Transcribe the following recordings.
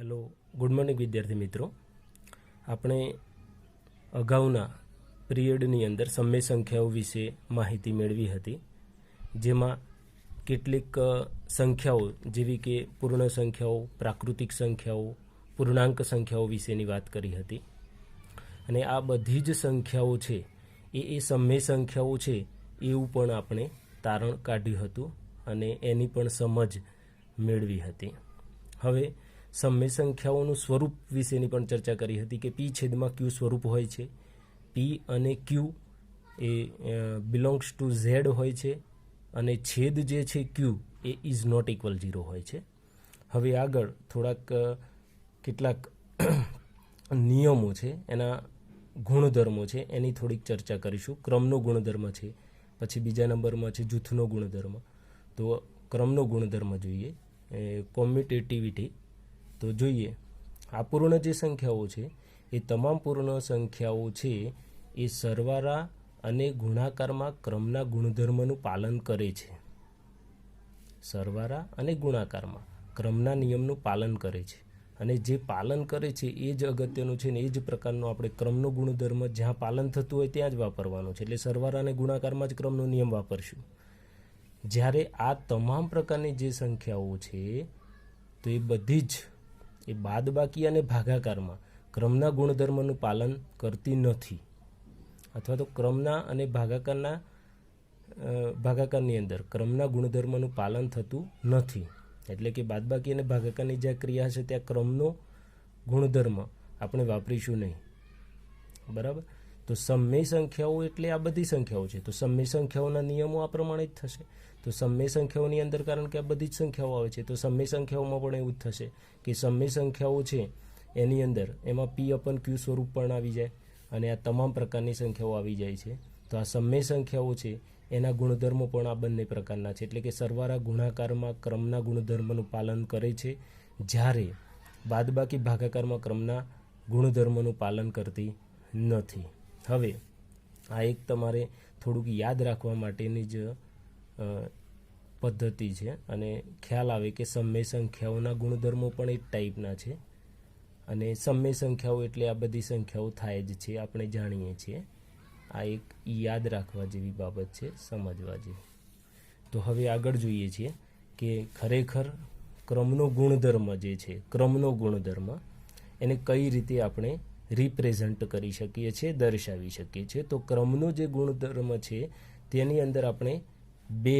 Hello, good morning વિદ્યાર્થી મિત્રો. આપણે અગાઉના પિરિયડની અંદર સમય સંખ્યાઓ વિશે માહિતી મેળવી હતી, જેમાં કેટલીક સંખ્યાઓ જેવી કે પૂર્ણ સંખ્યાઓ, પ્રાકૃતિક સંખ્યાઓ, પૂર્ણાંક સંખ્યાઓ વિશેની વાત કરી હતી. અને આ બધી જ સંખ્યાઓ છે એ સમય સંખ્યાઓ છે એવું પણ આપણે તારણ કાઢ્યું હતું અને એની પણ સમજ મેળવી હતી. હવે સમય સંખ્યાઓનું સ્વરૂપ વિશેની પણ ચર્ચા કરી હતી કે પી છેદમાં ક્યુ સ્વરૂપ હોય છે. પી અને ક્યુ એ બિલોંગ્સ ટુ ઝેડ હોય છે અને છેદ જે છે ક્યુ એ ઇઝ નોટ ઇક્વલ 0 હોય છે. હવે આગળ થોડાક કેટલાક નિયમો છે, એના ગુણધર્મો છે, એની થોડીક ચર્ચા કરીશું. ક્રમનો ગુણધર્મ છે, પછી બીજા નંબરમાં છે જૂથનો ગુણધર્મ. તો ક્રમનો ગુણધર્મ જોઈએ, કોમ્યુટેટિવિટી. તો જોઈએ, અપૂર્ણ જે સંખ્યાઓ છે એ તમામ પૂર્ણ સંખ્યાઓ છે એ સરવાળા અને ગુણાકારમાં ક્રમના ગુણધર્મનું પાલન કરે છે. સરવાળા અને ગુણાકારમાં ક્રમના નિયમનું પાલન કરે છે. અને જે પાલન કરે છે એ જ અગત્યનું છે ને એ જ પ્રકારનો આપણે ક્રમનો ગુણધર્મ જ્યાં પાલન થતું હોય ત્યાં જ વાપરવાનું છે. એટલે સરવાળા અને ગુણાકારમાં જ ક્રમનો નિયમ વાપરશું. જ્યારે આ તમામ પ્રકારની જે સંખ્યાઓ છે તો એ બધી જ એ બાદબાકી અને ભાગાકારમાં ક્રમના ગુણધર્મનું પાલન કરતી નથી, અથવા તો ક્રમના અને ભાગાકારની અંદર ક્રમના ગુણધર્મનું પાલન થતું નથી. એટલે કે બાદબાકી અને ભાગાકારની જે ક્રિયા છે ત્યાં ક્રમનો ગુણધર્મ આપણે વાપરીશું નહીં. બરાબર. તો સમય સંખ્યાઓ એટલે આ બધી સંખ્યાઓ છે. તો સમય સંખ્યાઓના નિયમો આ પ્રમાણે જ થશે. તો સમય સંખ્યાઓની અંદર, કારણ કે આ બધી જ સંખ્યાઓ આવે છે, તો સમય સંખ્યાઓમાં પણ એવું જ થશે કે સમય સંખ્યાઓ છે એની અંદર એમાં પી અપન ક્યુ સ્વરૂપ પણ આવી જાય અને આ તમામ પ્રકારની સંખ્યાઓ આવી જાય છે. તો આ સમય સંખ્યાઓ છે એના ગુણધર્મો પણ આ બંને પ્રકારના છે. એટલે કે સરવાળા ગુણાકારમાં ક્રમના ગુણધર્મનું પાલન કરે છે, જ્યારે બાદબાકી ભાગાકારમાં ક્રમના ગુણધર્મનું પાલન કરતી નથી. હવે આ એક તમારે થોડુંક યાદ રાખવા માટેની જ પદ્ધતિ છે અને ખ્યાલ આવે કે સમય સંખ્યાઓના ગુણધર્મો પણ એક ટાઈપના છે અને સમય સંખ્યાઓ એટલે આ બધી સંખ્યાઓ થાય જ છે, આપણે જાણીએ છીએ. આ એક યાદ રાખવા જેવી બાબત છે, સમજવા જેવી. તો હવે આગળ જોઈએ છીએ કે ખરેખર ક્રમનો ગુણધર્મ જે છે, ક્રમનો ગુણધર્મ એને કઈ રીતે આપણે રિપ્રેઝન્ટ કરી શકીએ છીએ, દર્શાવી શકીએ છીએ. તો ક્રમનો જે ગુણધર્મ છે તેની અંદર આપણે બે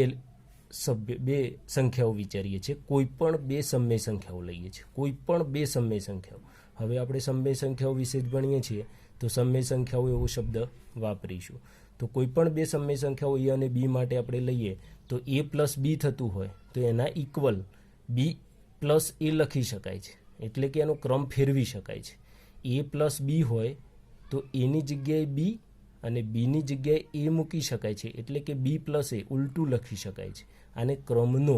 સંખ્યાઓ વિચારીએ છીએ. કોઈ પણ બે સમય સંખ્યાઓ લઈએ છીએ, કોઈ પણ બે સમય સંખ્યાઓ. હવે આપણે સમય સંખ્યાઓ વિશે જ ભણીએ છીએ તો સમય સંખ્યાઓ એવો શબ્દ વાપરીશું. તો કોઈ પણ બે સમય સંખ્યાઓ એ અને બી માટે આપણે લઈએ તો એ પ્લસ બી થતું હોય તો એના ઇક્વલ બી પ્લસ એ લખી શકાય છે. એટલે કે એનો ક્રમ ફેરવી શકાય છે. એ પ્લસ બી હોય તો એની જગ્યાએ બી અને બીની જગ્યાએ એ મૂકી શકાય છે. એટલે કે બી પ્લસ એ ઉલટું લખી શકાય છે. આને ક્રમનો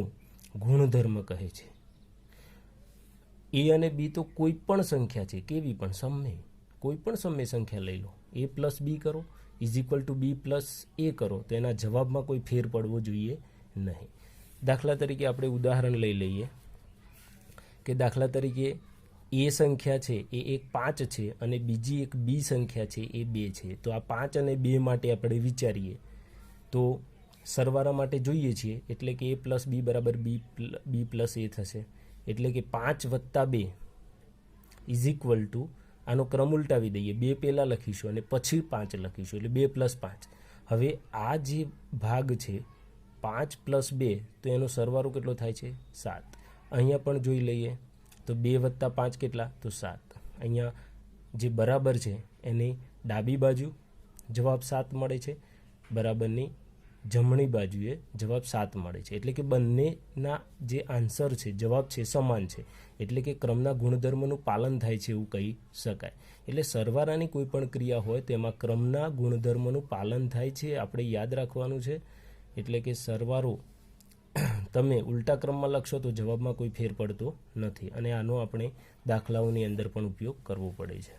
ગુણધર્મ કહે છે. એ અને બી તો કોઈ પણ સંખ્યા છે, કેવી પણ સમય, કોઈ પણ સમય સંખ્યા લઈ લો, એ પ્લસ બી કરો is equal to B plus A કરો તો એના જવાબમાં કોઈ ફેર પડવો જોઈએ નહીં. દાખલા તરીકે આપણે ઉદાહરણ લઈ લઈએ કે દાખલા તરીકે એ સંખ્યા છે એ એક 5 છે અને બીજી એક બી સંખ્યા છે એ 2 છે. તો આ 5 અને 2 માટે આપણે વિચારીએ તો સરવાળા માટે જોઈએ છીએ એટલે કે એ પ્લસ બી બરાબર બી પ્લસ એ થશે. એટલે કે 5 વત્તા 2 ઇઝ ઇક્વલ ટુ, આનો ક્રમ ઉલટાવી દઈએ, 2 પહેલાં લખીશું અને પછી 5 લખીશું, એટલે 2 પ્લસ 5. હવે આ જે ભાગ છે 5 પ્લસ 2 તો એનો સરવાળો કેટલો થાય છે? 7. અહીંયા પણ જોઈ લઈએ તો 2 વત્તા 5 કેટલા? તો 7. અહીંયા જે બરાબર છે એની ડાબી બાજુ જવાબ 7 મળે છે, બરાબરની જમણી બાજુએ જવાબ 7 મળે છે. એટલે કે બંનેના જે આન્સર છે, જવાબ છે, સમાન છે. એટલે કે ક્રમના ગુણધર્મનું પાલન થાય છે એવું કહી શકાય. એટલે સરવાળાની કોઈ પણ ક્રિયા હોય તેમાં ક્રમના ગુણધર્મનું પાલન થાય છે, આપણે યાદ રાખવાનું છે. એટલે કે સરવાળો તમે ઉલટા ક્રમમાં લખશો તો જવાબમાં કોઈ ફેર પડતો નથી અને આનો આપણે દાખલાઓની અંદર પણ ઉપયોગ કરવો પડે છે.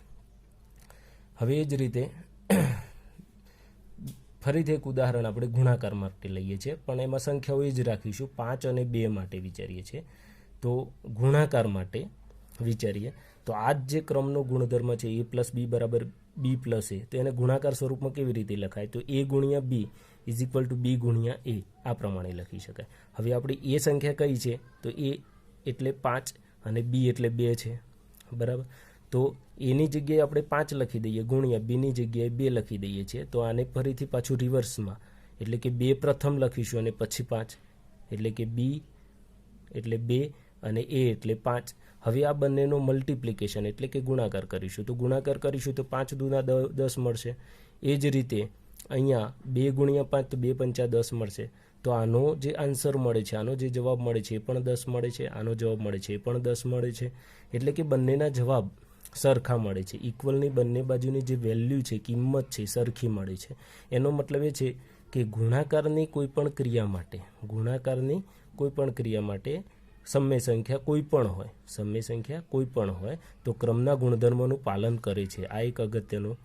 હવે એ જ રીતે ફરીથી એક ઉદાહરણ આપણે ગુણાકાર માટે લઈએ છીએ, પણ એમાં સંખ્યાઓ એ જ રાખીશું. 5 અને 2 માટે વિચારીએ છીએ. તો ગુણાકાર માટે વિચારીએ તો આ જ જે ક્રમનો ગુણધર્મ છે a પ્લસ બી બરાબર બી પ્લસ એ, તો એને ગુણાકાર સ્વરૂપમાં કેવી રીતે લખાય? તો a ગુણ્યા બી ઇઝ ઇક્વલ ટુ બી ગુણ્યા એ, આ પ્રમાણે લખી શકાય. હવે આપણી એ સંખ્યા કઈ છે? તો એ એટલે 5 અને બી એટલે 2 છે, બરાબર. તો એની જગ્યાએ આપણે 5 લખી દઈએ ગુણ્યા બીની જગ્યાએ 2 લખી દઈએ છીએ. તો આને ફરીથી પાછું રિવર્સમાં, એટલે કે 2 પ્રથમ લખીશું અને પછી 5, એટલે કે બી એટલે 2 અને એ એટલે 5. હવે આ બંનેનો મલ્ટિપ્લિકેશન એટલે કે ગુણાકાર કરીશું. તો ગુણાકાર કરીશું તો 5 દુના 10 મળશે. એ જ રીતે અહીંયા 2 ગુણ્યા 5 તો 2 પંચા 10 મળશે. તો આનો જે આન્સર મળે છે, આનો જે જવાબ મળે છે એ પણ 10 મળે છે, આનો જવાબ મળે છે એ પણ 10 મળે છે. એટલે કે બંનેના જવાબ સરખા મળે છે. ઇક્વલની બંને બાજુની જે વેલ્યુ છે, કિંમત છે, સરખી મળે છે. એનો મતલબ એ છે કે ગુણાકારની કોઈ પણ ક્રિયા માટે સમય સંખ્યા કોઈ પણ હોય તો ક્રમના ગુણધર્મોનું પાલન કરે છે. આ એક અગત્યનો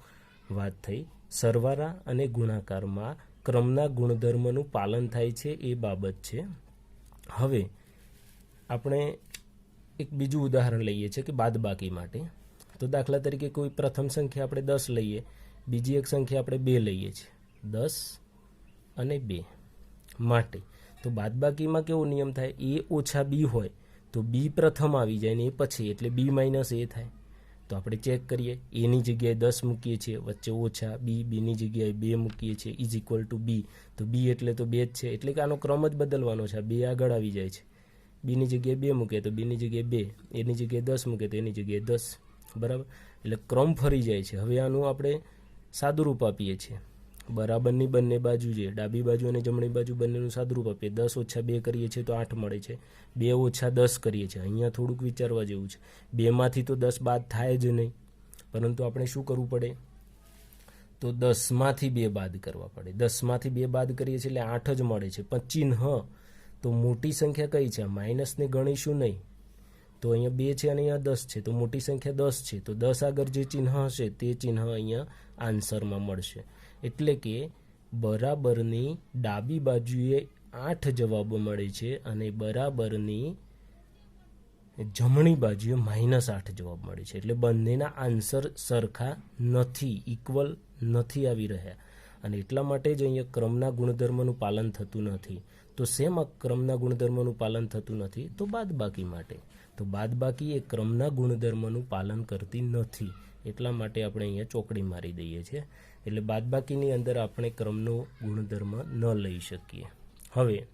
વાત થઈ. સરવાળા અને ગુણાકારમાં ક્રમના ગુણધર્મનું પાલન થાય છે એ બાબત છે. હવે આપણે એક બીજું ઉદાહરણ લઈએ છીએ કે બાદબાકી માટે. તો દાખલા તરીકે કોઈ પ્રથમ સંખ્યા આપણે 10 લઈએ, બીજી એક સંખ્યા આપણે 2 લઈએ છીએ, 10 અને 2 માટે. તો બાદબાકીમાં કેવો નિયમ થાય? a ઓછા બી હોય તો બી પ્રથમ આવી જાય ને એ પછી, એટલે બી માઇનસ એ થાય. તો આપણે ચેક કરીએ, એની જગ્યાએ 10 મૂકીએ છીએ, વચ્ચે ઓછા બીની જગ્યાએ 2 મૂકીએ છીએ, ઇઝ ઇક્વલ ટુ બી. તો બી એટલે તો 2 જ છે, એટલે કે આનો ક્રમ જ બદલવાનો છે. 2 આગળ આવી જાય છે. બીની જગ્યાએ 2 મૂકે તો બીની જગ્યાએ 2, એની જગ્યાએ 10 મૂકે તો એની જગ્યાએ 10, બરાબર. એટલે ક્રમ ફરી જાય છે. હવે આનું આપણે સાદુરૂપ આપીએ છીએ. બરાબરની બંને બાજુ છે, ડાબી બાજુ અને જમણી બાજુ બંનેનું સાદુરૂપ આપીએ. 10 ઓછા 2 કરીએ છીએ તો 8 મળે છે. 2 ઓછા 10 કરીએ છીએ, અહીંયા થોડુંક વિચારવા જેવું છે. 2માંથી તો 10 બાદ થાય જ નહીં, પરંતુ આપણે શું કરવું પડે? તો 10માંથી 2 બાદ કરવા પડે. 10માંથી 2 બાદ કરીએ છીએ એટલે 8 જ મળે છે. પણ ચિહ્ન તો મોટી સંખ્યા કઈ છે? માઇનસને ગણીશું નહીં. તો અહીંયા 2 છે અને અહીંયા 10 છે, તો મોટી સંખ્યા 10 છે. તો 10 આગળ જે ચિહ્ન હશે તે ચિહ્ન અહીંયા આન્સરમાં મળશે. એટલે કે બરાબરની ડાબી બાજુએ 8 જવાબો મળે છે અને બરાબરની જમણી બાજુએ -8 જવાબ મળે છે. એટલે બંનેના આન્સર સરખા નથી, ઇક્વલ નથી આવી રહ્યા. અને એટલા માટે જ અહીંયા ક્રમના ગુણધર્મનું પાલન થતું નથી. તો શેમાં ક્રમના ગુણધર્મનું પાલન થતું નથી? તો બાદબાકી માટે. તો બાદબાકી એ ક્રમના ગુણધર્મનું પાલન કરતી નથી. એટલા માટે આપણે અહીંયા ચોકડી મારી દઈએ છીએ. એટલે બાદબાકીની અંદર આપણે ક્રમનો ગુણધર્મ ન લઈ શકીએ. હવે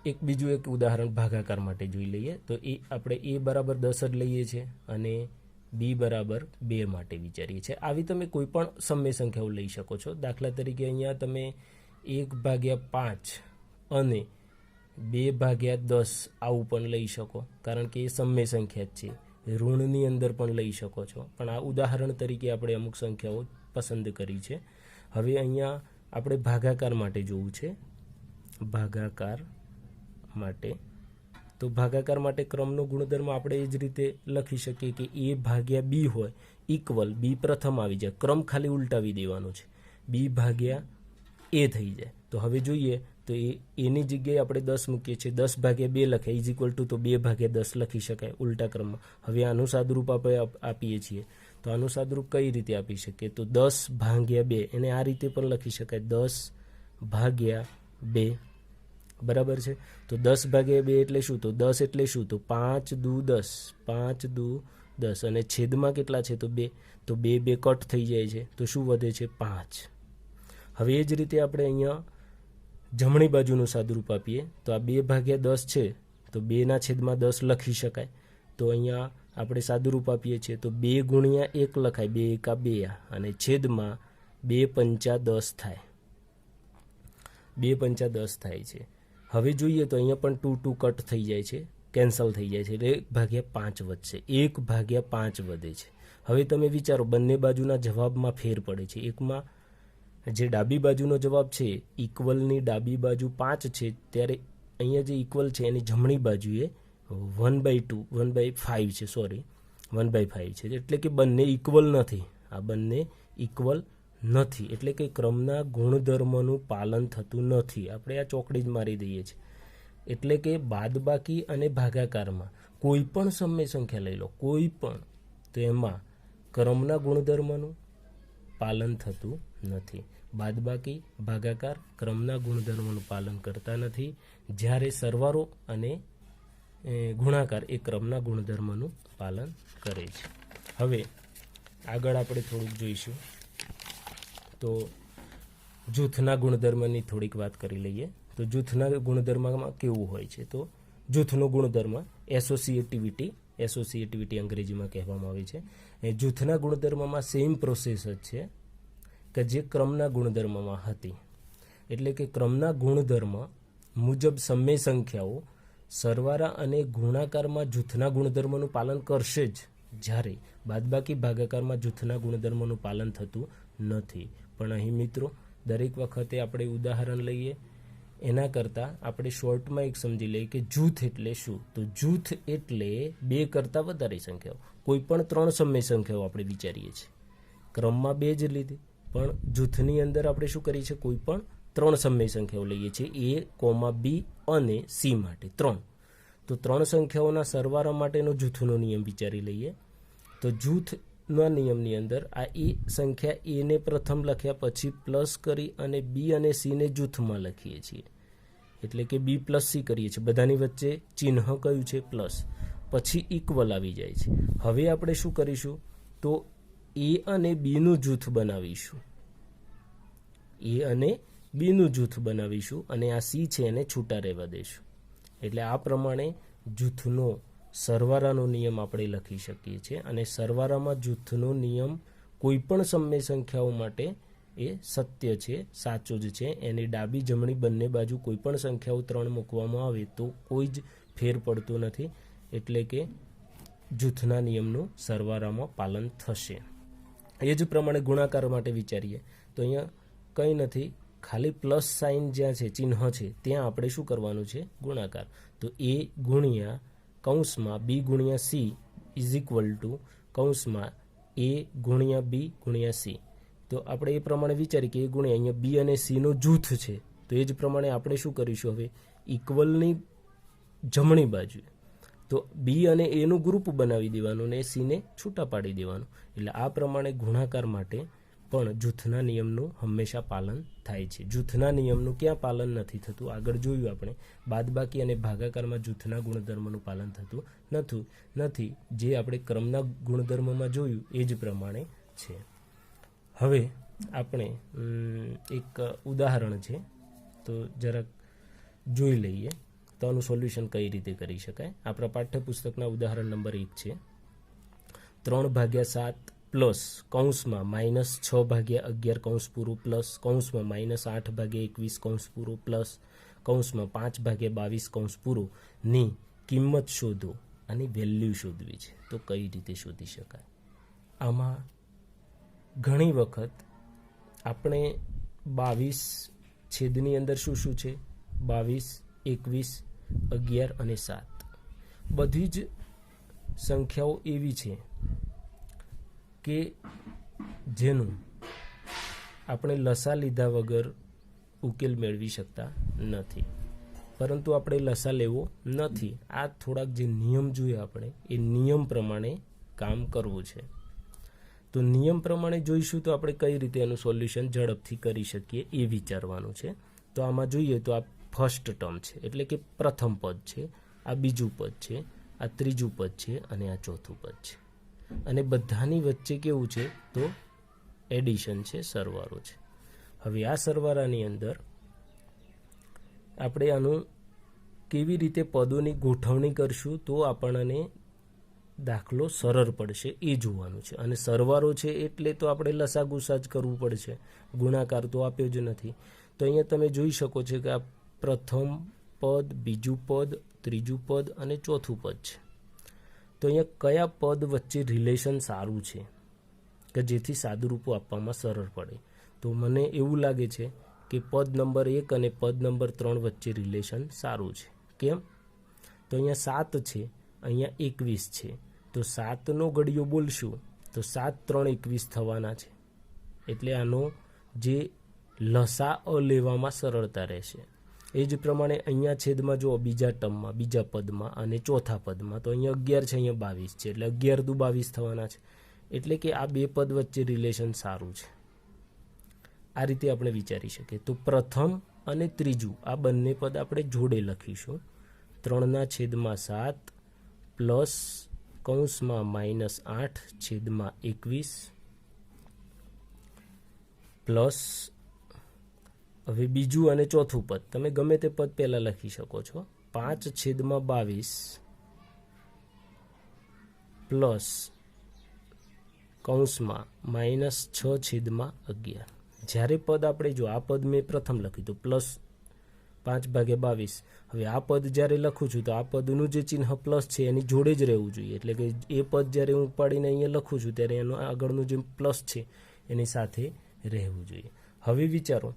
એક બીજું એક ઉદાહરણ ભાગાકાર માટે જોઈ લઈએ. તો એ આપણે a બરાબર 10 જ લઈએ છીએ અને b બરાબર 2 માટે વિચારીએ છીએ. આવી તમે કોઈ પણ સમય સંખ્યાઓ લઈ શકો છો. દાખલા તરીકે અહીંયા તમે 1/5 અને 2/10 આવું પણ લઈ શકો, કારણ કે એ સમય સંખ્યા જ છે. ઋણની અંદર પણ લઈ શકો છો, પણ આ ઉદાહરણ તરીકે આપણે અમુક સંખ્યાઓ પસંદ કરી છે. હવે અહીંયા આપણે ભાગાકાર માટે જોવું છે. ભાગાકાર માટે તો ભાગાકાર માટે ક્રમનો ગુણધર્મ આપણે એ જ રીતે લખી શકીએ કે a ભાગ્યા b હોય ઇક્વલ b પ્રથમ આવી જાય, ક્રમ ખાલી ઉલટાવી દેવાનો છે, b ભાગ્યા a થઈ જાય. તો હવે જોઈએ તો એની જગ્યાએ આપણે 10 મૂકીએ છીએ, 10/2 લખાય ઇઝ ઇક્વલ ટુ તો 2/10 લખી શકાય ઉલટા ક્રમમાં. હવે આનું સાદુરૂપ આપણે આપીએ છીએ. તો આનું સાદુરૂપ કઈ રીતે આપી શકીએ? તો 10/2 એને આ રીતે પણ લખી શકાય, 10/2, બરાબર છે. તો 10/2 એટલે શું? તો 10 એટલે શું? તો 5 દુ 10, 5 દુ 10 અને છેદમાં કેટલા છે? તો 2. તો 2 કટ થઈ જાય છે, તો શું વધે છે? 5. હવે એ જ રીતે આપણે અહીંયા જમણી બાજુનું સાદુરૂપ આપીએ. તો આ 2/10 છે, તો 2/10 લખી શકાય. તો અહીંયા આપણે સાદુરૂપ આપીએ છીએ તો 2 ગુણ્યા 1 લખાય, 2 એકા 2 અને છેદમાં 2 પંચા 10 થાય, 2 પંચા 10 થાય છે. હવે જોઈએ તો અહીંયા પણ 2 કટ થઈ જાય છે, કેન્સલ થઈ જાય છે, એટલે 1/5 વધશે, 1/5 વધે છે. હવે તમે વિચારો, બંને બાજુના જવાબમાં ફેર પડે છે. એકમાં જે ડાબી બાજુનો જવાબ છે, ઇક્વલની ડાબી બાજુ 5 છે, ત્યારે અહીંયા જે ઇક્વલ છે એની જમણી બાજુએ 1/5 છે, સોરી 1/5 છે. એટલે કે બંને ઇક્વલ નથી, આ બંને ઇક્વલ નથી, એટલે કે ક્રમના ગુણધર્મનું પાલન થતું નથી. આપણે આ ચોકડી જ મારી દઈએ છીએ. એટલે કે બાદબાકી અને ભાગાકારમાં કોઈ પણ સમય સંખ્યા લઈ લો, કોઈ પણ, તો એમાં ક્રમના ગુણધર્મનું પાલન થતું નથી. બાદબાકી, ભાગાકાર ક્રમના ગુણધર્મોનું પાલન કરતા નથી, જ્યારે સરવાળો અને ગુણાકાર એ ક્રમના ગુણધર્મનું પાલન કરે છે. હવે આગળ આપણે થોડુંક જોઈશું તો જૂથના ગુણધર્મની થોડીક વાત કરી લઈએ. તો જૂથના ગુણધર્મમાં કેવું હોય છે? તો જૂથનો ગુણધર્મ એસોસિએટિવિટી અંગ્રેજીમાં કહેવામાં આવે છે. એ જૂથના ગુણધર્મમાં સેમ પ્રોસેસ જ છે કે જે ક્રમના ગુણધર્મમાં હતી. એટલે કે ક્રમના ગુણધર્મ મુજબ સમય સંખ્યાઓ સરવાળા અને ગુણાકારમાં જૂથના ગુણધર્મનું પાલન કરશે જ, જ્યારે બાદબાકી ભાગાકારમાં જૂથના ગુણધર્મનું પાલન થતું નથી. પણ અહીં મિત્રો દરેક વખતે આપણે ઉદાહરણ લઈએ એના કરતાં આપણે શોર્ટમાં એક સમજી લઈએ કે જૂથ એટલે શું. તો જૂથ એટલે 2 કરતાં વધારે સંખ્યાઓ. કોઈ પણ 3 સમય સંખ્યાઓ આપણે વિચારીએ છીએ, ક્રમમાં 2 જ લીધી, પણ જૂથની અંદર આપણે શું કરીએ છીએ? કોઈ પણ 3 સમય સંખ્યાઓ લઈએ છીએ, A, B અને C માટે 3. તો 3 સંખ્યાઓના સરવાળા માટેનો જૂથનો નિયમ વિચારી લઈએ. તો જૂથના નિયમની અંદર આ એ સંખ્યા એને પ્રથમ લખ્યા પછી પ્લસ કરી અને બી અને સીને જૂથમાં લખીએ છીએ, એટલે કે બી પ્લસ સી કરીએ છીએ. બધાની વચ્ચે ચિહ્ન કયું છે? પ્લસ. પછી ઇક્વલ આવી જાય છે. હવે આપણે શું કરીશું? તો એ અને બીનું જૂથ બનાવીશું, એ અને બીનું જૂથ બનાવીશું અને આ સી છે એને છૂટા રહેવા દઈશું. એટલે આ પ્રમાણે જૂથનો સરવાળાનો નિયમ આપણે લખી શકીએ છીએ. અને સરવાળામાં જૂથનો નિયમ કોઈ પણ સમય સંખ્યાઓ માટે એ સત્ય છે, સાચો જ છે. એની ડાબી જમણી બંને બાજુ કોઈ પણ સંખ્યાઓ 3 મૂકવામાં આવે તો કોઈ જ ફેર પડતો નથી, એટલે કે જૂથના નિયમનું સરવાળામાં પાલન થશે. એ જ પ્રમાણે ગુણાકાર માટે વિચારીએ તો અહીંયા કંઈ નથી, ખાલી પ્લસ સાઇન જ્યાં છે, ચિહ્ન છે, ત્યાં આપણે શું કરવાનું છે? ગુણાકાર. તો એ ગુણ્યા કૌંસમાં બી ગુણ્યા સી ઇઝ ઇક્વલ ટુ કૌંસમાં એ ગુણ્યા બી ગુણ્યા સી. તો આપણે એ પ્રમાણે વિચારીએ કે એ ગુણ્યા અહીંયા બી અને સીનો જૂથ છે, તો એ જ પ્રમાણે આપણે શું કરીશું? હવે ઇક્વલની જમણી બાજુ તો બી અને એનું ગ્રુપ બનાવી દેવાનું અને સીને છૂટા પાડી દેવાનું. એટલે આ પ્રમાણે ગુણાકાર માટે પણ જૂથના નિયમનું હંમેશા પાલન થાય છે. જૂથના નિયમનું ક્યાં પાલન નથી થતું? આગળ જોયું આપણે, બાદબાકી અને ભાગાકારમાં જૂથના ગુણધર્મનું પાલન થતું નથી. જે આપણે ક્રમના ગુણધર્મમાં જોયું એ જ પ્રમાણે છે. હવે આપણે એક ઉદાહરણ છે તો જરાક જોઈ લઈએ તો આનું સોલ્યુશન કઈ રીતે કરી શકાય. આપણા પાઠ્યપુસ્તકના ઉદાહરણ નંબર 1 છે 3/7 પ્લસ કૌંસમાં -6/11 કૌંસ પૂરું પ્લસ કૌંસમાં -8/21 કૌંસ પૂરું પ્લસ કૌંસમાં 5/22 કૌંસ પૂરું ની કિંમત શોધો અને વેલ્યુ શોધવી છે. તો કઈ રીતે શોધી શકાય? આમાં ઘણી વખત આપણે 22 છેદની અંદર શું શું છે? 22, 21, 11 અને 7 બધી જ સંખ્યાઓ એવી છે કે જેનું આપણે લસા લીધા વગર ઉકેલ મેળવી શકતા નથી, પરંતુ આપણે લસા લેવો નથી. આ થોડાક જે નિયમ જોઈએ આપણે એ નિયમ પ્રમાણે કામ કરવું છે. તો નિયમ પ્રમાણે જોઈશું તો આપણે કઈ રીતે એનું સોલ્યુશન ઝડપથી કરી શકીએ એ વિચારવાનું છે. તો આમાં જોઈએ તો આ ફર્સ્ટ ટર્મ છે, એટલે કે પ્રથમ પદ છે, આ બીજું પદ છે, આ ત્રીજું પદ છે અને આ ચોથું પદ છે. અને બધાની વચ્ચે કેવું છે? તો એડિશન છે, સરવાળો છે. હવે આ સરવાળાની અંદર આપણે આનું કેવી રીતે પદોની ગોઠવણી કરશું તો આપણને દાખલો સરળ પડશે એ જોવાનું છે. અને સરવાળો છે એટલે તો આપણે લસાગુસા જ કરવું પડશે, ગુણાકાર તો આપ્યો જ નથી. તો અહીંયા તમે જોઈ શકો છો કે આ પ્રથમ પદ, બીજું પદ, ત્રીજું પદ અને ચોથું પદ છે. તો અહીંયા કયા પદ વચ્ચે રિલેશન સારું છે કે જેથી સાદુરૂપો આપવામાં સરળ પડે? તો મને એવું લાગે છે કે પદ નંબર 1 અને પદ નંબર 3 વચ્ચે રિલેશન સારું છે. કેમ? તો અહીંયા 7 છે, અહીંયા 21 છે. તો 7નો ઘડિયો બોલશું તો 7 3 21 થવાના છે. એટલે આનો જે લસા લેવામાં સરળતા રહેશે. એ જ પ્રમાણે અહીંયા છેદમાં જો બીજા ટર્મમાં, બીજા પદમાં અને ચોથા પદમાં, તો અહીંયા 11 છે, અહીંયા 22 છે, એટલે 11 દુ 22 થવાના છે. એટલે કે આ બે પદ વચ્ચે રિલેશન સારું છે. આ રીતે આપણે વિચારી શકીએ. તો પ્રથમ અને ત્રીજું આ બંને પદ આપણે જોડે લખીશું. 3/7 પ્લસ કૌંસમાં -8/21 પ્લસ, હવે બીજું અને ચોથું પદ તમે ગમે તે પદ પહેલા લખી શકો છો, 5/22 પ્લસ કૌંસમાં -6/11. જ્યારે પદ આપણે જો આ પદ મેં પ્રથમ લખ્યું તો પ્લસ 5/22. હવે આ પદ જ્યારે લખું છું તો આ પદનું જે ચિહ્ન પ્લસ છે એની જોડે જ રહેવું જોઈએ. એટલે કે એ પદ જ્યારે હું ઉપાડીને અહીંયા લખું છું ત્યારે એનો આગળનું જે પ્લસ છે એની સાથે રહેવું જોઈએ. હવે વિચારો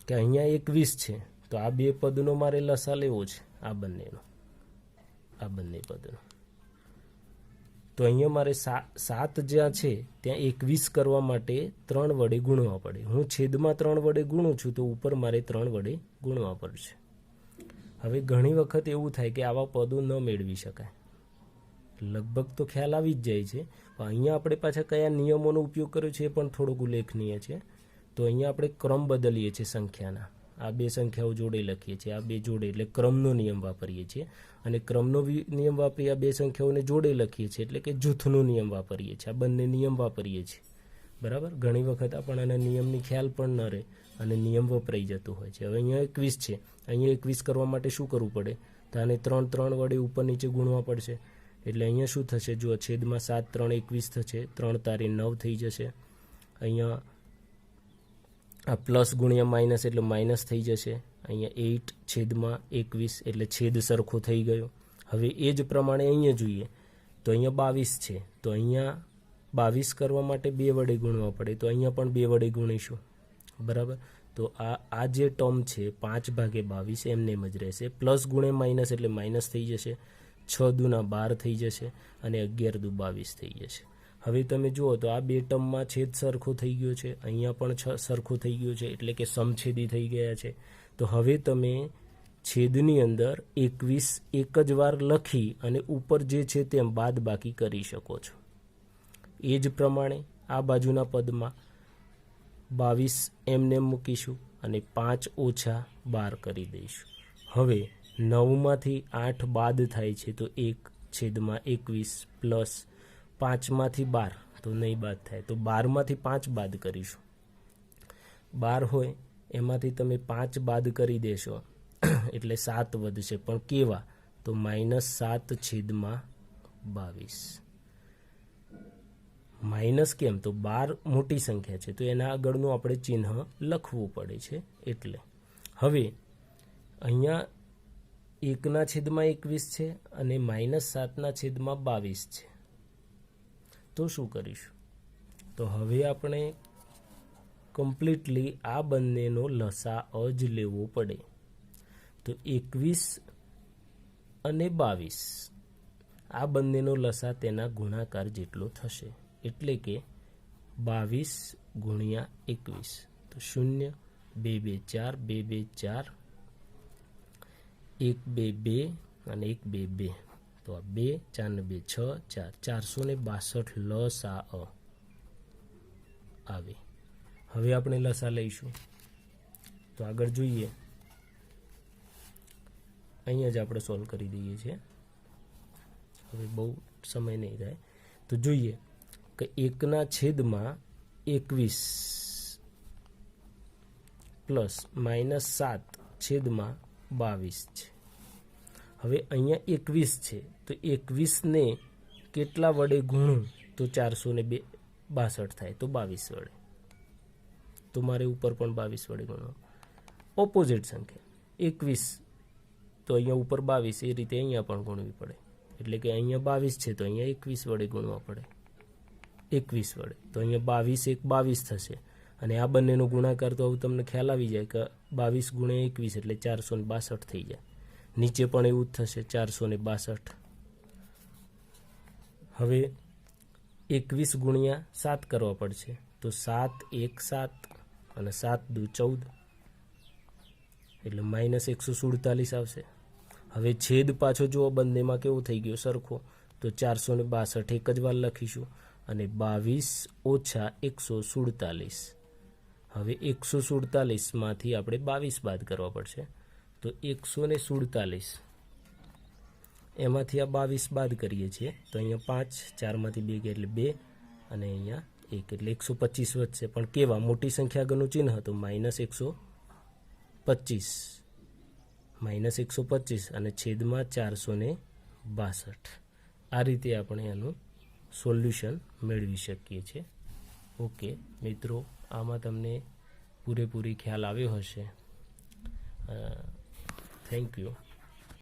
કે અહીંયા 21 છે, તો આ બે પદનો મારે લસા લેવો છે, આ બંને પદનો. તો અહીંયા મારે 7 જ્યાં છે ત્યાં 21 કરવા માટે 3 વડે ગુણવા પડે. હું છેદમાં 3 વડે ગુણું છું તો ઉપર મારે 3 વડે ગુણવા પડશે. હવે ઘણી વખત એવું થાય કે આવા પદો ન મેળવી શકાય, લગભગ તો ખ્યાલ આવી જ જાય છે, પણ અહીંયા આપણે પાછા કયા નિયમોનો ઉપયોગ કર્યો છે એ પણ થોડુંક ઉલ્લેખનીય છે. તો અહીંયા આપણે ક્રમ બદલીએ છીએ સંખ્યાના. આ બે સંખ્યાઓ જોડે લખીએ છીએ, આ બે જોડે એટલે ક્રમનો નિયમ વાપરીએ છીએ. અને ક્રમનો નિયમ વાપરી આ બે સંખ્યાઓને જોડે લખીએ છીએ એટલે કે જૂથનો નિયમ વાપરીએ છીએ. આ બંને નિયમ વાપરીએ છીએ, બરાબર. ઘણી વખત આપણને નિયમની ખ્યાલ પણ ન રહે અને નિયમ વપરાઈ જતો હોય છે. હવે અહીંયા 21 છે, અહીંયા 21 કરવા માટે શું કરવું પડે? તો આને 3 વડે ઉપર નીચે ગુણવા પડશે. એટલે અહીંયા શું થશે? જો છેદમાં 7 3 21 થશે, 3 તારી 9 થઈ જશે. અહીંયા આ પ્લસ ગુણ્યા માઇનસ એટલે માઇનસ થઈ જશે. અહીંયા 8/21 એટલે છેદ સરખો થઈ ગયો. હવે એ જ પ્રમાણે અહીંયા જોઈએ તો અહીંયા 22 છે, તો અહીંયા 22 કરવા માટે 2 વડે ગુણવા પડે, તો અહીંયા પણ 2 વડે ગુણીશું, બરાબર. તો આ જે ટર્મ છે 5/22 એમને એમ જ રહેશે. પ્લસ ગુણ્યા માઇનસ એટલે માઇનસ થઈ જશે, 6 દુના 12 થઈ જશે અને 11 દુ 22 થઈ જશે. હવે તમે જુઓ તો આ બે ટર્મમાં છેદ સરખો થઈ ગયો છે, અહીંયા પણ સરખો થઈ ગયો છે, એટલે કે સમછેદી થઈ ગયા છે. તો હવે તમે છેદની અંદર 21 એક જ વાર લખી અને ઉપર જે છે તેમ બાદ બાકી કરી શકો છો. એ જ પ્રમાણે આ બાજુના પદમાં 22 એમને મૂકીશું અને 5 ઓછા 12 કરી દઈશું. હવે 9માંથી 8 બાદ થાય છે તો 1/21 પ્લસ 5માંથી 12 તો નહીં બાદ થાય, તો 12માંથી 5 બાદ કરીશું. 12 હોય એમાંથી તમે 5 બાદ કરી દેશો એટલે 7 વધશે, પણ કેવા? તો -7/22. માઇનસ કેમ? તો 12 મોટી સંખ્યા છે તો એના આગળનું આપણે ચિહ્ન લખવું પડે છે. એટલે હવે અહીંયા 1/21 છે અને -7/22 છે. તો શું કરીશું? તો હવે આપણે કમ્પ્લીટલી આ બંનેનો લસા જ લેવો પડે. તો 21 અને 22 આ બંનેનો લસા તેના ગુણાકાર જેટલો થશે, એટલે કે 22 ગુણ્યા 21. તો 0 2 2 4 2 2 4 1 2 2 અને 1 2 2. તો આ 2 4 ને 2 6 4 462 લસા આવે. હવે આપણે લસા લઈશું. તો આગળ જોઈએ, અહીંયા જ આપણે સોલ્વ કરી દઈએ છીએ, હવે બહુ સમય નહીં થાય. તો જોઈએ કે 1/21 પ્લસ -7/22 છે. હવે અહીંયા 21 છે તો 21ને કેટલા વડે ગુણું તો 462 થાય, તો 22 વડે. તો મારે ઉપર પણ 22 વડે ગુણવા. ઓપોઝિટ સંખ્યા 21 તો અહીંયા ઉપર 22, એ રીતે અહીંયા પણ ગુણવી પડે. એટલે કે અહીંયા 22 છે તો અહીંયા 21 વડે ગુણવા પડે, 21 વડે. તો અહીંયા 22 1 22 થશે અને આ બંનેનો ગુણાકાર તો હવે તમને ખ્યાલ આવી જાય કે 22 ગુણ્યા 21 એટલે 462 થઈ જાય. નીચે પણ એવું જ થશે, 462. હવે 21 ગુણ્યા 7 કરવા પડશે, તો 7 1 7 અને 7 2 14. એટલે -147 આવશે. હવે છેદ પાછો જુઓ બંનેમાં કેવો થઈ ગયો સરખો, તો 462 એક જ વાર લખીશું અને 22 ઓછા 147. હવે 147 માંથી આપણે 22 બાદ કરવા પડશે, તો 147 એમાંથી આ 22 બાદ કરીએ છીએ તો અહીંયા 5, 4માંથી 2 ગયા એટલે 2 અને અહીંયા 1 એટલે 125 વધશે. પણ કેવા મોટી સંખ્યા આગળનું ચિહ્ન હતું -125 અને છેદમાં 462. આ રીતે આપણે આનું સોલ્યુશન મેળવી શકીએ છીએ. ઓકે મિત્રો, આમાં તમને પૂરેપૂરી ખ્યાલ આવ્યો હશે. Thank you.